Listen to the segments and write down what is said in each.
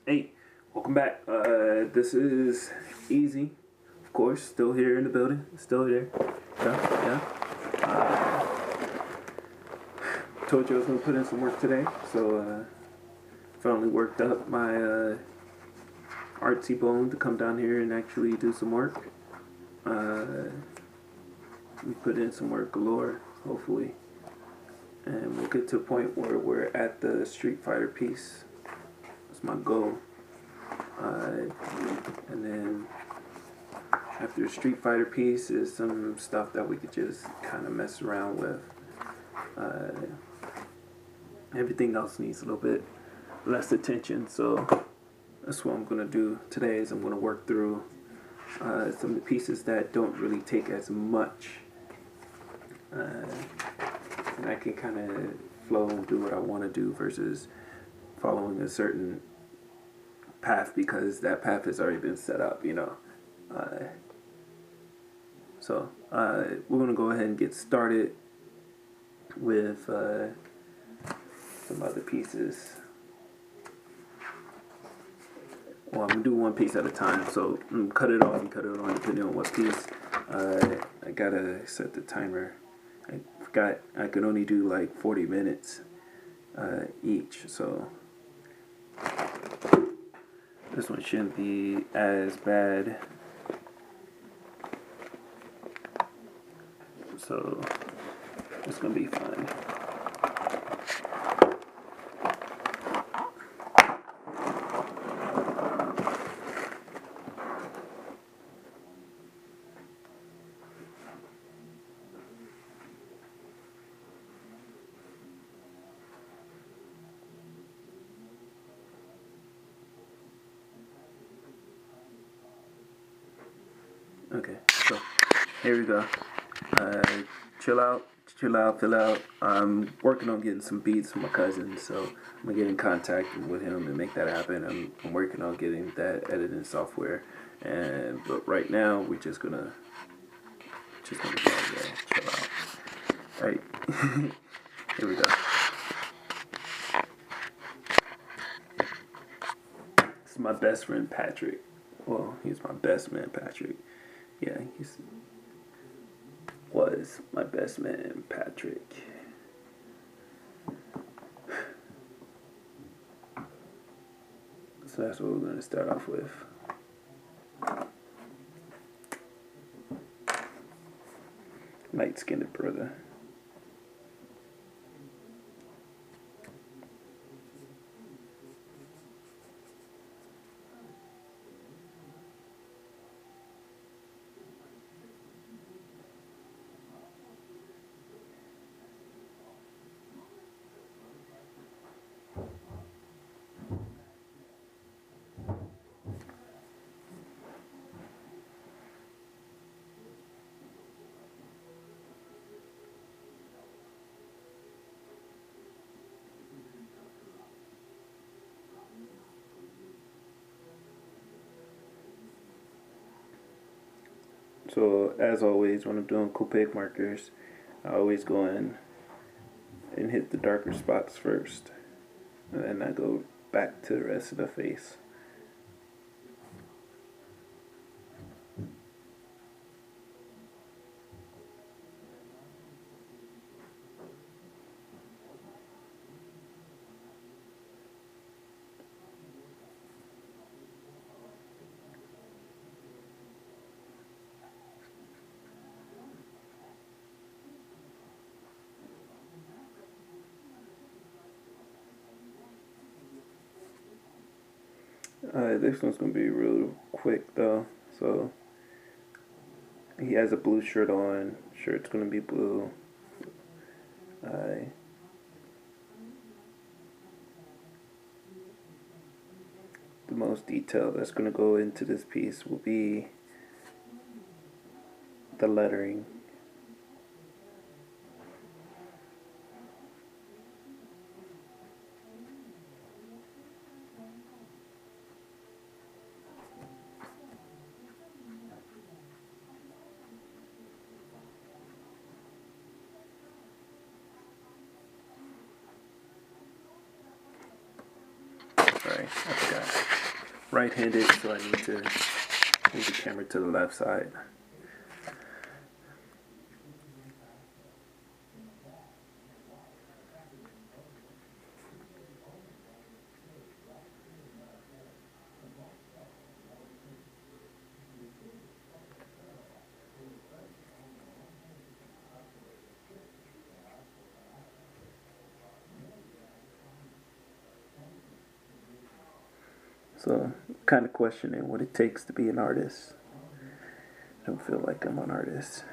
Hey, welcome back. This is Easy, of course, still here in the building, still here. Yeah. Told you I was gonna put in some work today, so finally worked up my artsy bone to come down here and actually do some work. We put in some work galore, hopefully, and we'll get to a point where we're at the Street Fighter piece. That's my goal. And then after the Street Fighter piece is some stuff that we could just kind of mess around with. Everything else needs a little bit less attention, so that's what I'm going to do today. Is I'm going to work through some of the pieces that don't really take as much, and I can kind of flow and do what I want to do versus following a certain path because that path has already been set up, So we're going to go ahead and get started with some other pieces. Well, I'm going to do one piece at a time, so I'm cut it off and cut it on depending on what piece. I got to set the timer. I forgot I could only do like 40 minutes each, so this one shouldn't be as bad. So it's gonna be fun. Okay, so here we go. Chill out, fill out. I'm working on getting some beats from my cousin, so I'm gonna get in contact with him and make that happen. I'm working on getting that editing software, but right now we're just gonna chill out. All right, here we go. This is my best friend Patrick. Well, he's my best man Patrick. Yeah, was my best man Patrick. So that's what we're going to start off with. Light-skinned brother. So as always, when I'm doing copic markers, I always go in and hit the darker spots first, and then I go back to the rest of the face. This one's going to be real quick though. So he has a blue shirt on. Shirt's going to be blue. The most detail that's going to go into this piece will be the lettering. Sorry, I forgot. right-handed, so I need to move the camera to the left side. So, kind of questioning what it takes to be an artist. I don't feel like I'm an artist.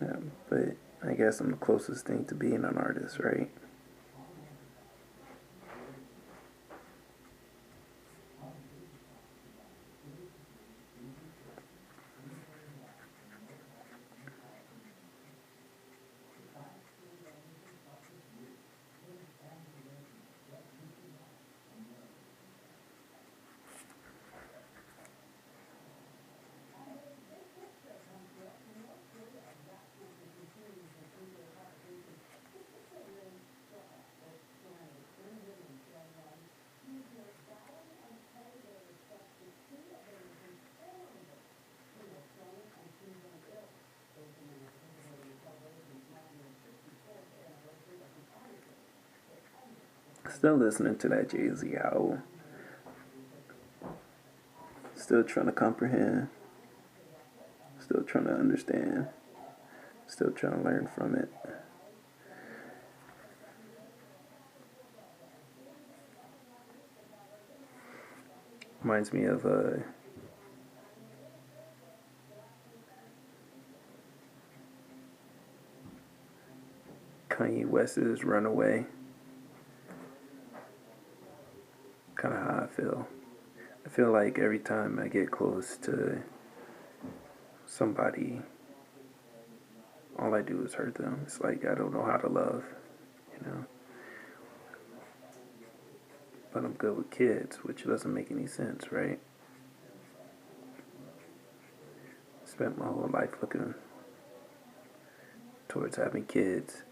Yeah, but I guess I'm the closest thing to being an artist, right? Still listening to that Jay-Z album. Still trying to comprehend. Still trying to understand. Still trying to learn from it. Reminds me of Kanye West's Runaway. Kind of how I feel. I feel like every time I get close to somebody, all I do is hurt them. It's like I don't know how to love, you know. But I'm good with kids, which doesn't make any sense, right? Spent my whole life looking towards having kids.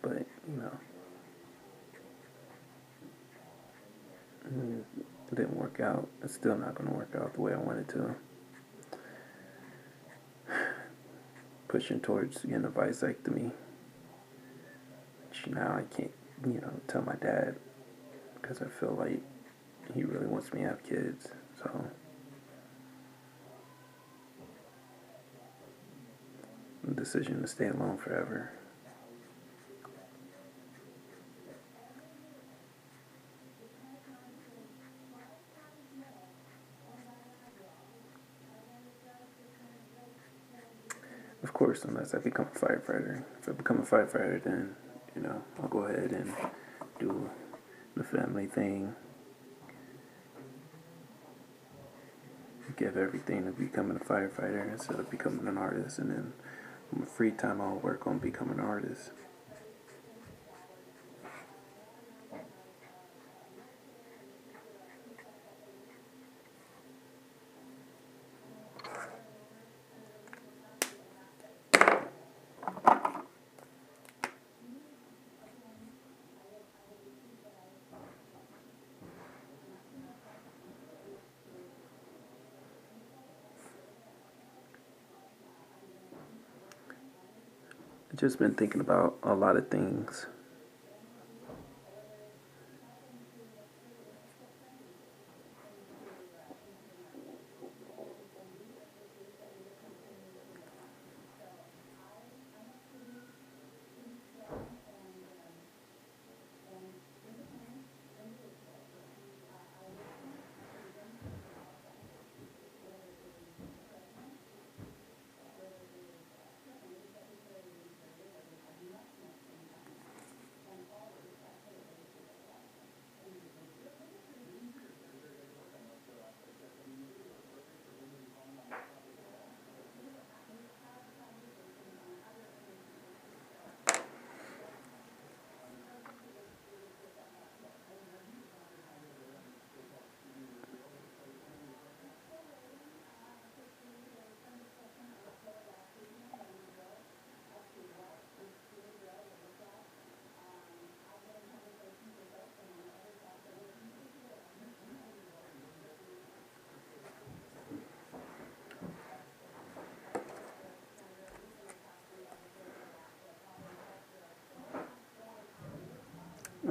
But, you know, it didn't work out. It's still not going to work out the way I wanted to. Pushing towards getting a vasectomy. Which now I can't, tell my dad because I feel like he really wants me to have kids. So, the decision to stay alone forever. Of course, unless I become a firefighter. If I become a firefighter, then, I'll go ahead and do the family thing. Give everything to becoming a firefighter instead of becoming an artist. And then in my free time, I'll work on becoming an artist. I've just been thinking about a lot of things.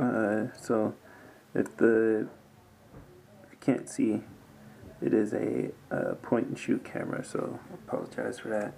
So if you can't see, it is a point and shoot camera, so I apologize for that.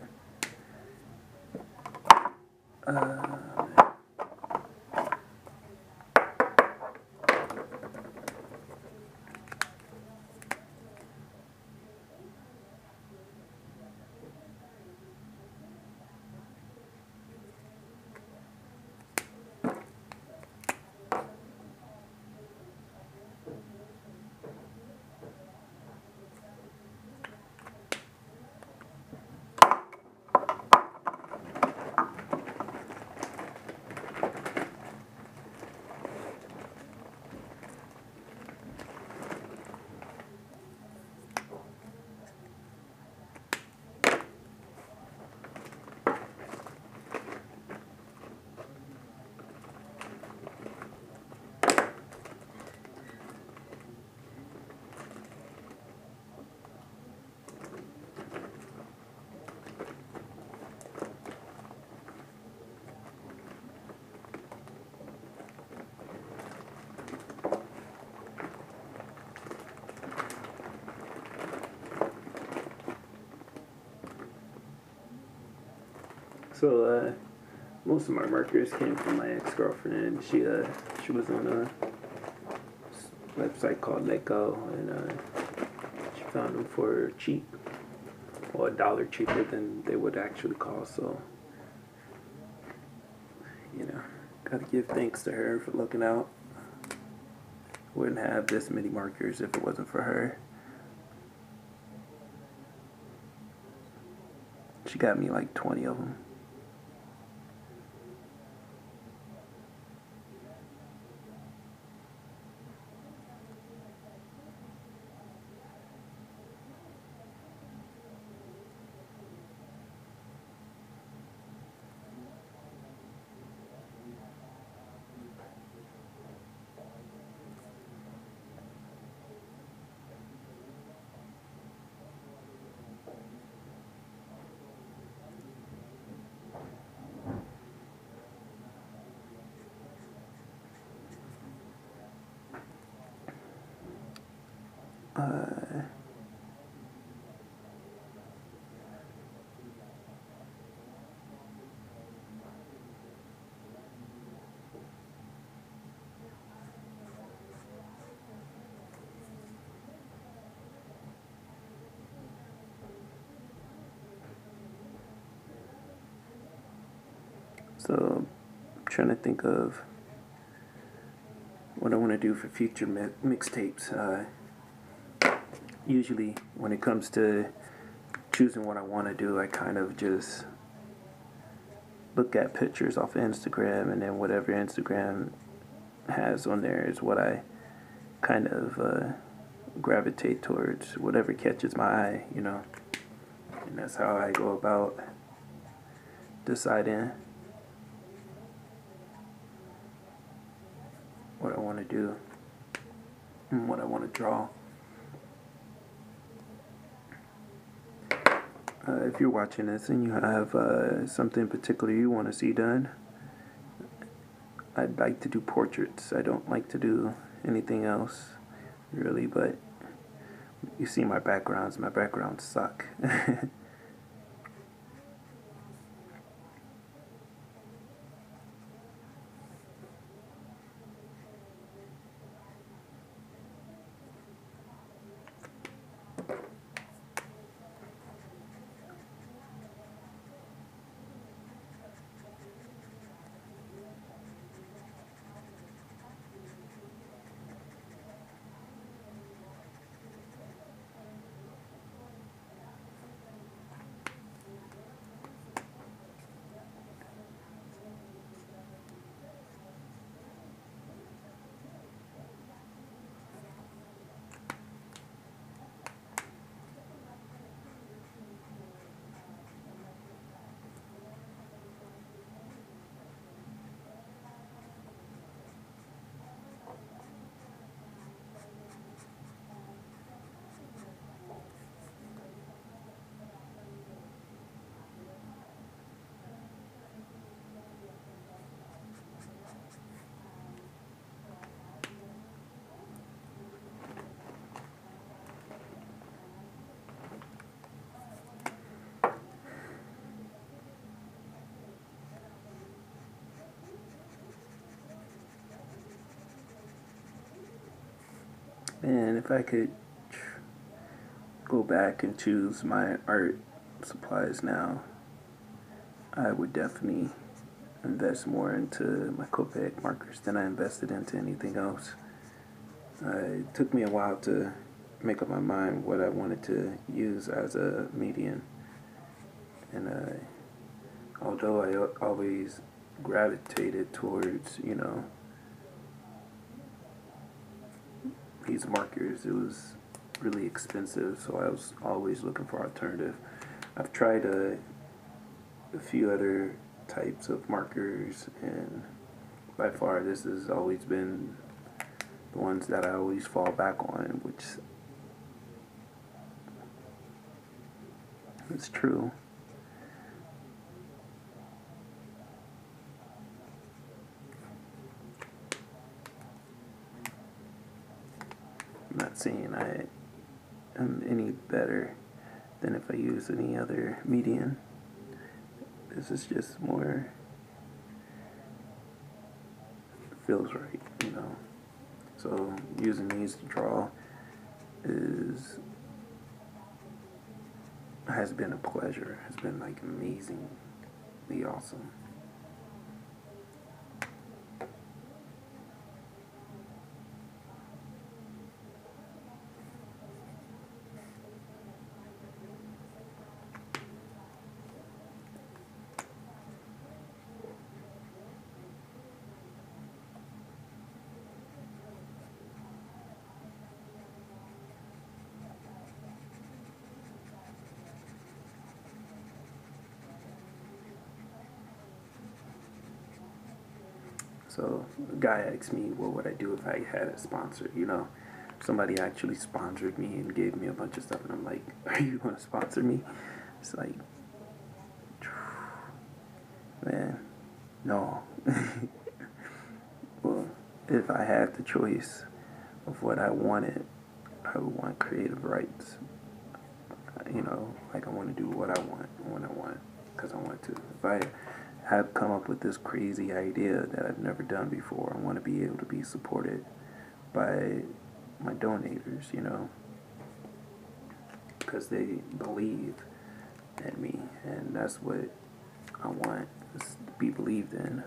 So most of my markers came from my ex-girlfriend. She was on a website called Let Go, and she found them for cheap, or $1 cheaper than they would actually cost. So, you know, gotta give thanks to her for looking out. Wouldn't have this many markers if it wasn't for her. She got me like 20 of them. So, I'm trying to think of what I want to do for future mixtapes. Usually, when it comes to choosing what I want to do, I kind of just look at pictures off of Instagram, and then whatever Instagram has on there is what I kind of gravitate towards, whatever catches my eye, you know. And that's how I go about deciding what I want to do and what I want to draw. If you're watching this and you have something particular you want to see done, I'd like to do portraits. I don't like to do anything else, really, but you see my backgrounds suck. And if I could go back and choose my art supplies now, I would definitely invest more into my copic markers than I invested into anything else. It took me a while to make up my mind what I wanted to use as a medium. And although I always gravitated towards, these markers, it was really expensive, so I was always looking for alternative. I've tried a few other types of markers, and by far this has always been the ones that I always fall back on, which is true. I'm not saying I am any better than if I use any other medium. This is just more, feels right, So using these to draw has been a pleasure. Has been like amazingly awesome. So a guy asked me, what would I do if I had a sponsor? Somebody actually sponsored me and gave me a bunch of stuff, and I'm like, are you going to sponsor me? It's like, man, no. Well, if I had the choice of what I wanted, I would want creative rights. Like I want to do what I want when I want, because I want to. If I have come up with this crazy idea that I've never done before, I want to be able to be supported by my donators, because they believe in me, and that's what I want, is to be believed in.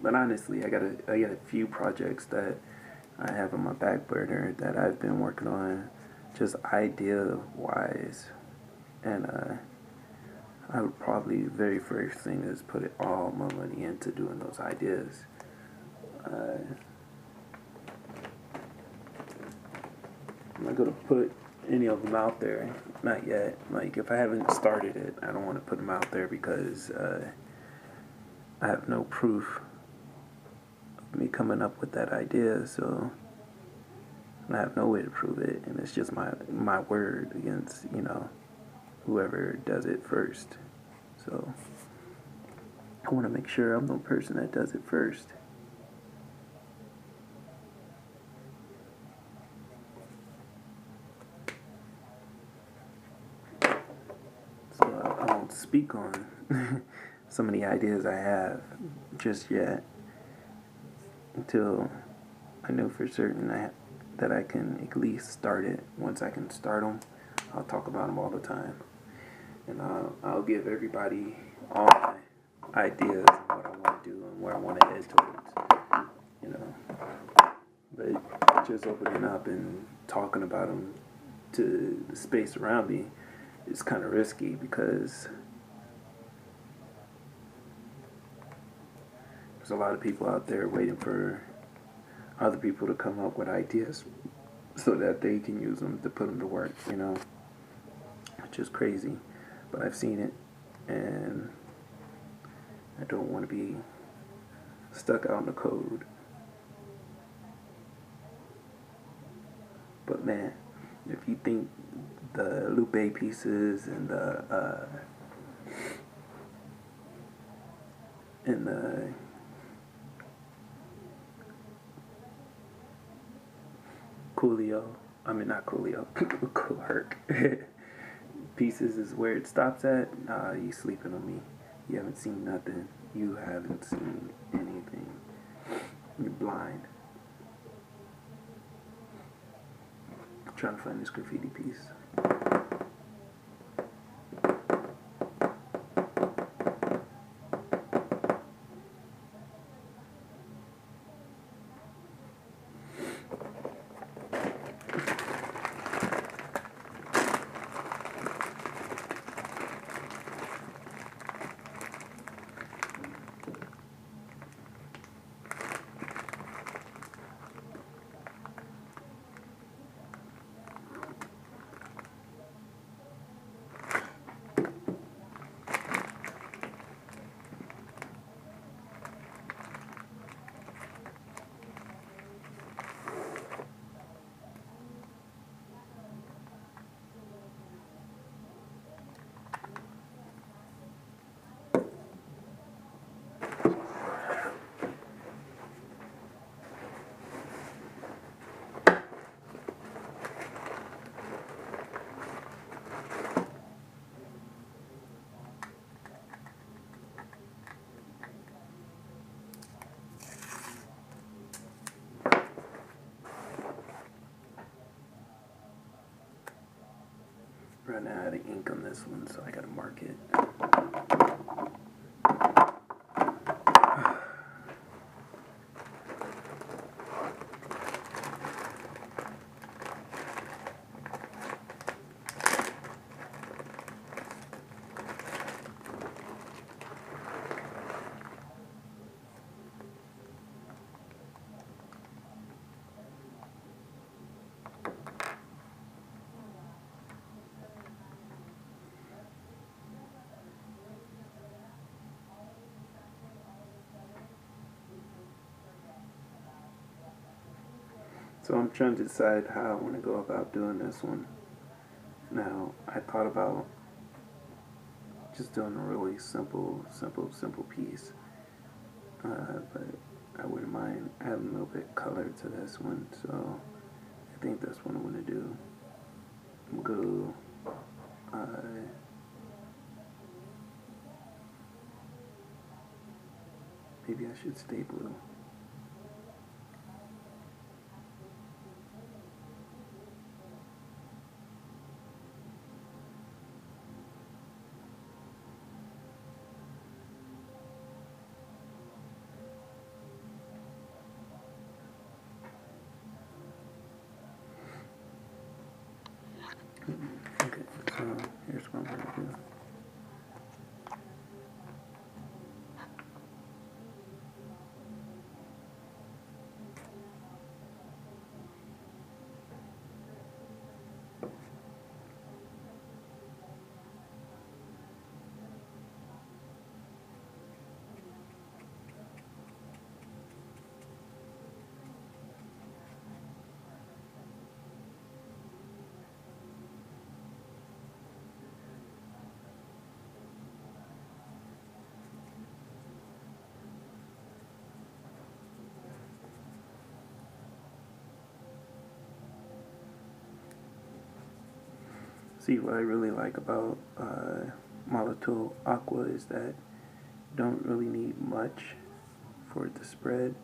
But honestly, I got a few projects that I have on my back burner that I've been working on, just idea-wise, and I would probably, the very first thing is put all my money into doing those ideas. I'm not gonna put any of them out there, not yet. Like, if I haven't started it, I don't want to put them out there because I have no proof me coming up with that idea, so I have no way to prove it, and it's just my word against whoever does it first. So I want to make sure I'm the person that does it first. So I won't speak on some of the ideas I have just yet, until I know for certain that I can at least start it. Once I can start them, I'll talk about them all the time, and I'll give everybody all my ideas of what I want to do and where I want to head towards, But just opening up and talking about them to the space around me is kind of risky, because there's a lot of people out there waiting for other people to come up with ideas so that they can use them to put them to work, you know, which is crazy. But I've seen it, and I don't want to be stuck out in the code. But man, if you think the Lupe pieces and the Coolio, I mean not Coolio, Herc pieces is where it stops at, nah, you sleeping on me. You haven't seen nothing. You haven't seen anything. You're blind. I'm trying to find this graffiti piece. Right now I had ink on this one, so I gotta mark it. So I'm trying to decide how I want to go about doing this one. Now, I thought about just doing a really simple piece. But I wouldn't mind adding a little bit of color to this one. So I think that's what I'm going to do. I'm going to maybe I should stay blue. Okay, so here's what I'm going to do. See, what I really like about Molotov Aqua is that you don't really need much for it to spread.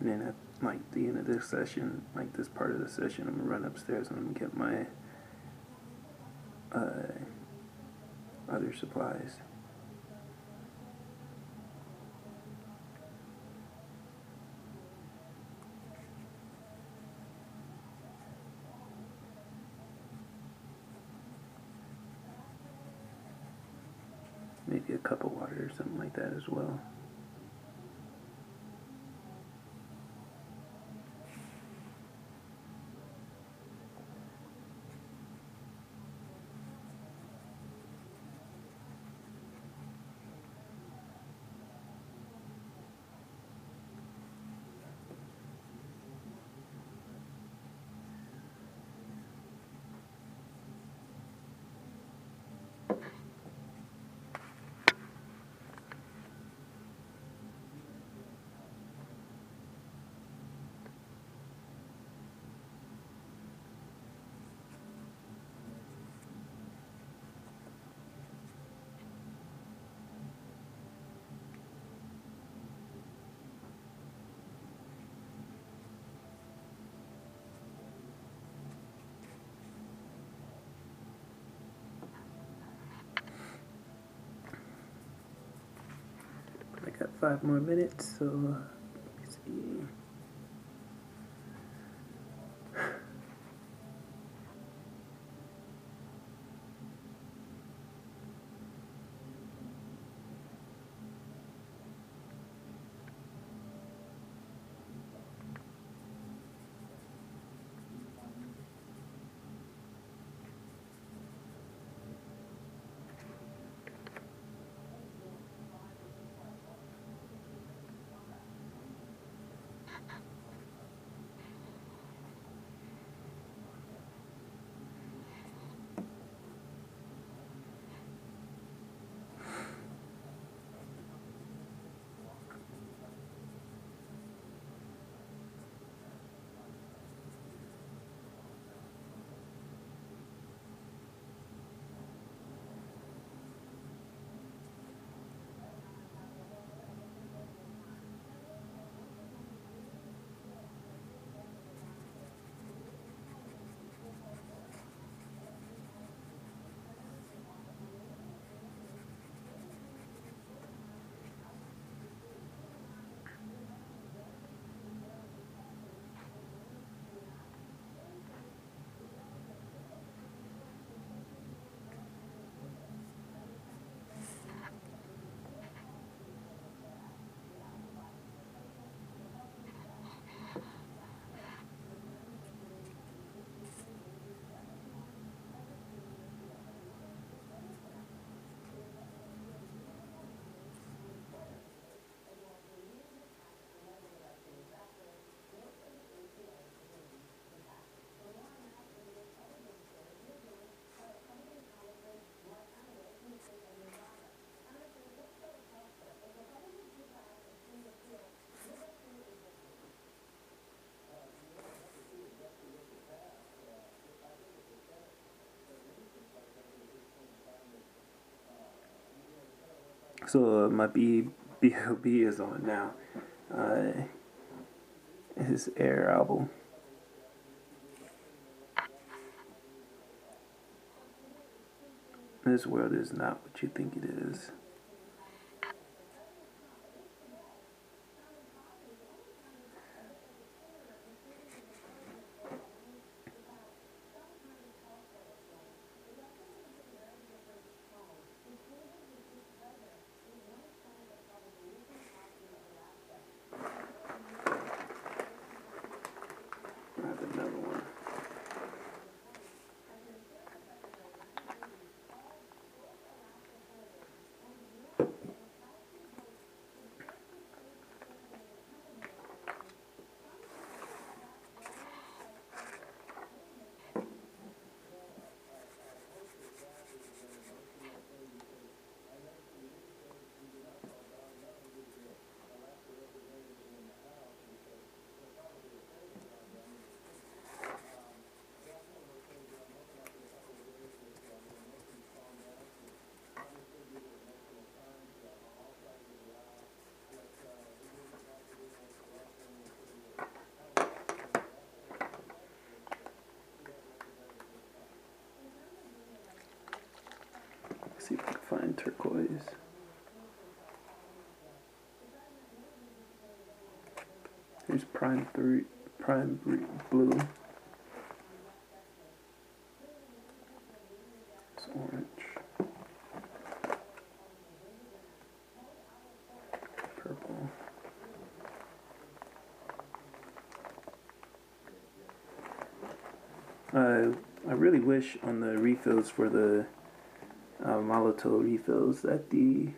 And then at like the end of this session, like this part of the session, I'm gonna run upstairs and I'm gonna get my other supplies. cup of water or something like that as well. I got 5 more minutes, so let's see. So my B.O.B. is on now. His Air album. This world is not what you think it is. I have another one. Let's see if I can find turquoise. Here's prime blue. It's orange. I really wish on the refills for the Molotov refills that they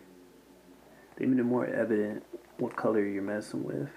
made it more evident what color you're messing with.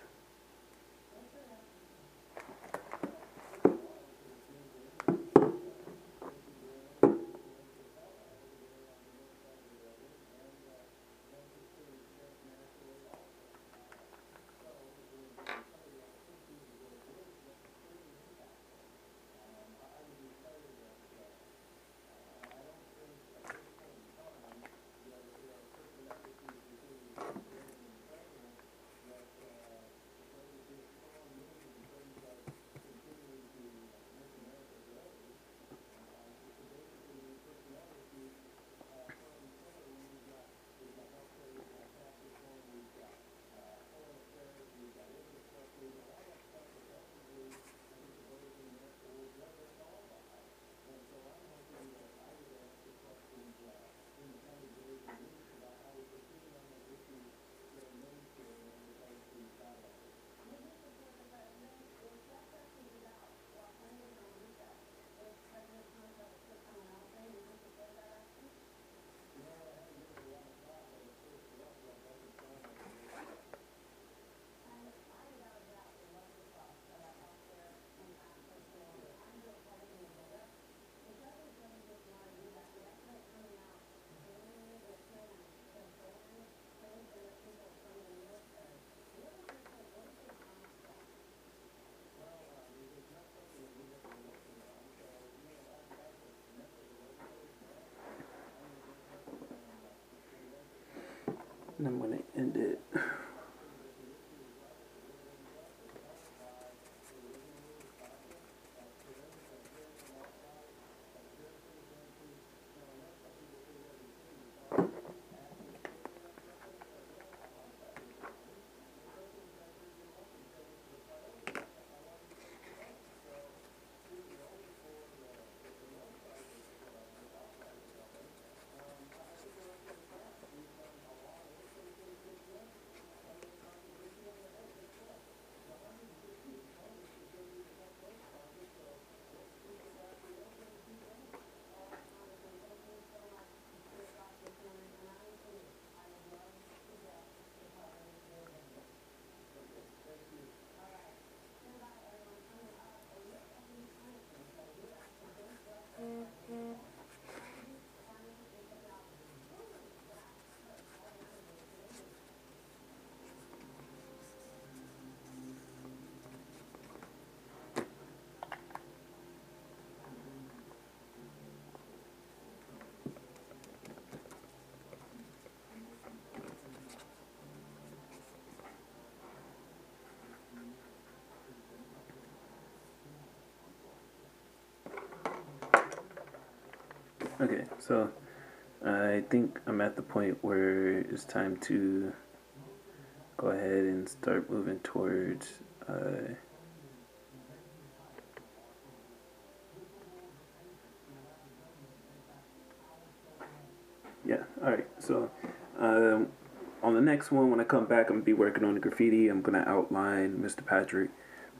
And I'm going to end it. Okay, so I think I'm at the point where it's time to go ahead and start moving towards yeah, alright, so on the next one, when I come back, I'm going to be working on the graffiti. I'm going to outline Mr. Patrick,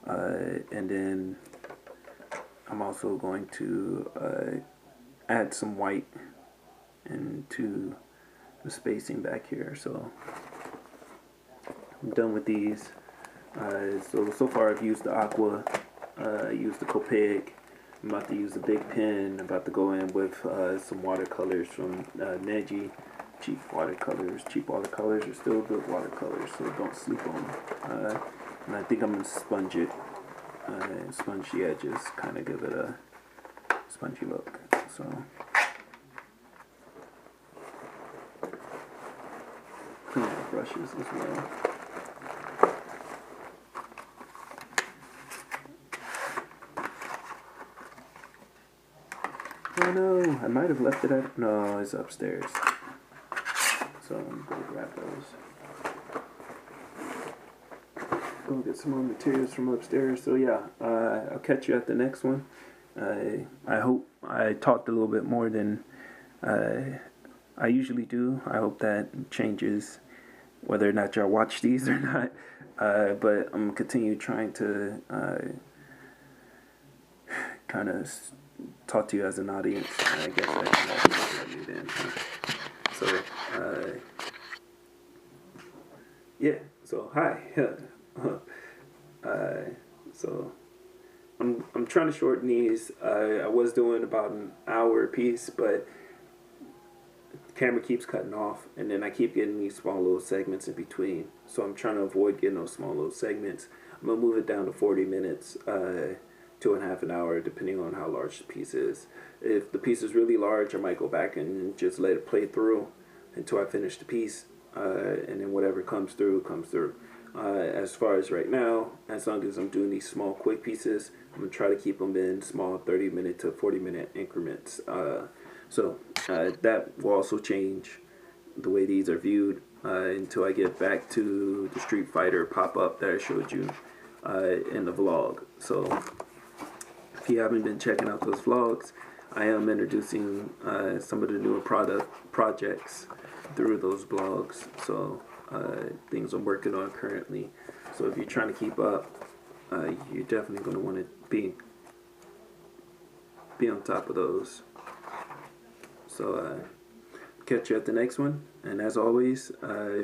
and then I'm also going to add some white into the spacing back here. So I'm done with these. So far I've used the aqua, I used the copic. I'm about to use the big pen. I'm about to go in with some watercolors from Neji. Cheap watercolors. Cheap watercolors are still good watercolors, so don't sleep on them. And I think I'm going to sponge it. Sponge the edges, kind of give it a spongy look. So clean the brushes as well. Oh no, I might have left it at, no, it's upstairs. So I'm going to grab those. Go get some more materials from upstairs. So yeah, I'll catch you at the next one. I hope I talked a little bit more than I usually do. I hope that changes whether or not y'all watch these or not. But I'm going to continue trying to kind of talk to you as an audience. I guess that's what you then. So, yeah. So hi. So I'm trying to shorten these. I was doing about an hour a piece, but the camera keeps cutting off, and then I keep getting these small little segments in between. So I'm trying to avoid getting those small little segments. I'm gonna move it down to 40 minutes, 2.5 an hour, depending on how large the piece is. If the piece is really large, I might go back and just let it play through until I finish the piece, and then whatever comes through, comes through. As far as right now, as long as I'm doing these small, quick pieces, I'm gonna try to keep them in small 30-minute to 40-minute increments. So that will also change the way these are viewed until I get back to the Street Fighter pop-up that I showed you in the vlog. So if you haven't been checking out those vlogs, I am introducing some of the newer projects through those blogs. So things I'm working on currently. So if you're trying to keep up, you're definitely going to want to be on top of those. So catch you at the next one. And as always,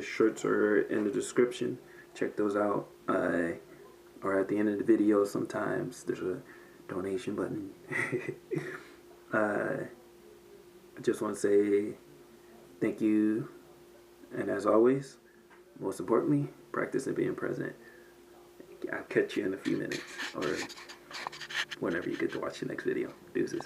shirts are in the description. Check those out. Or at the end of the video, sometimes there's a donation button. I just want to say thank you. And as always, most importantly, practice and being present. I'll catch you in a few minutes or whenever you get to watch the next video. Deuces.